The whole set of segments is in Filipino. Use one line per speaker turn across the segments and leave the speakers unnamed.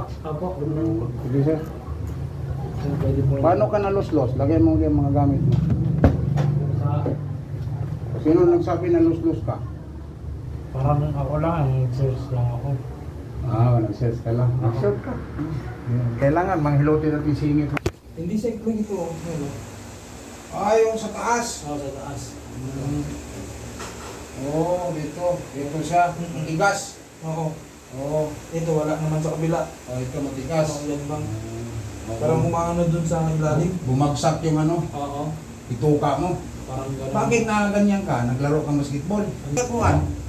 Apo.
Sige sir. Paano ka naluslos? Lagay mo yung mga gamit mo. Sino nagsabi na luslos ka?
Parang ako lang, search lang ako.
Nag-search ka lang. Nag-search ka. Kailangan manghilotin natin singit.
Hindi segment ito.
Yung sa taas.
Oo, sa taas.
Dito. Dito siya. Matigas.
Oo. Ito wala naman sa kabila.
Ito matigas.
Yan bang? Parang umaano dun sa ilalim.
Bumagsak yung
Oo.
ituka mo.
Parang gano'n.
Bakit na ganyan ka? Naglaro ka basketball?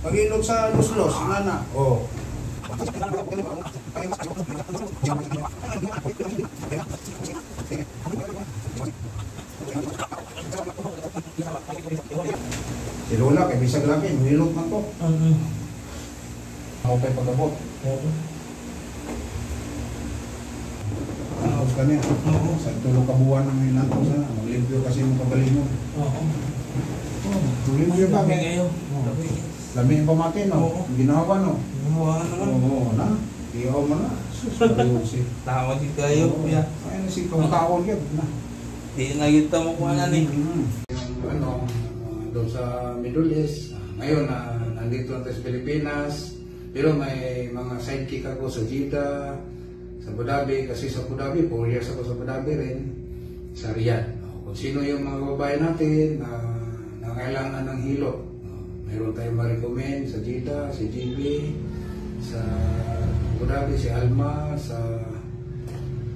Pag-ilog sa luslos, na. Si Lola, kay bisag laki, mahilot na to. Ako pa'y pag-abot. Tapos ka niya. Sa tulong kabuuan ng hinanto sana. Maglimpyo kasi mo kabali mo. Maglimpyo ba? Lami yung pamatin, no? Ginawa, no?
Ginawa naman.
Oo, na. Iyaw mo na. Susunod.
Tawag din kayo, kuya.
Ayun, si pangkaon ka.
Di nakita mo kung ano ni.
Doon sa Middle East. Ngayon, nandito na sa Pilipinas. Pero may mga sidekick ako sa Jeddah, sa Abu Dhabi. Kasi sa Abu Dhabi, 4 years ako sa Abu Dhabi rin. Sa Riyadh. Kung sino yung mga babae natin na kailangan ng hilot. Meron tayong ma-recommend sa Jeddah, si GB, sa Abu Dhabi, si Alma, sa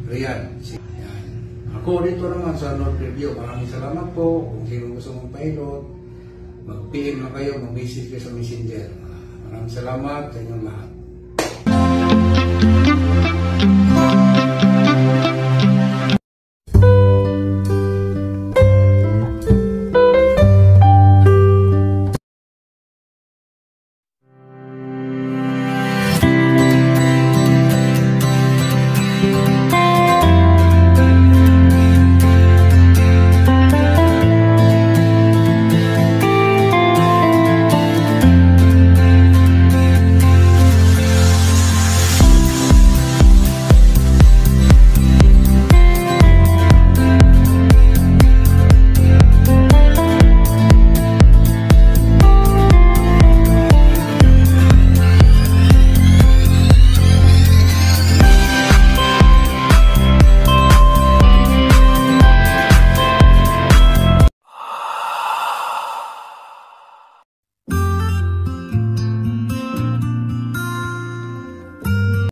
Riyadh. Yan. Ako dito naman sa North Review, maraming salamat po. Kung sino gusto mong pilot, mag-PM na kayo, mag-visit kayo sa Messenger. Maraming salamat sa inyong lahat.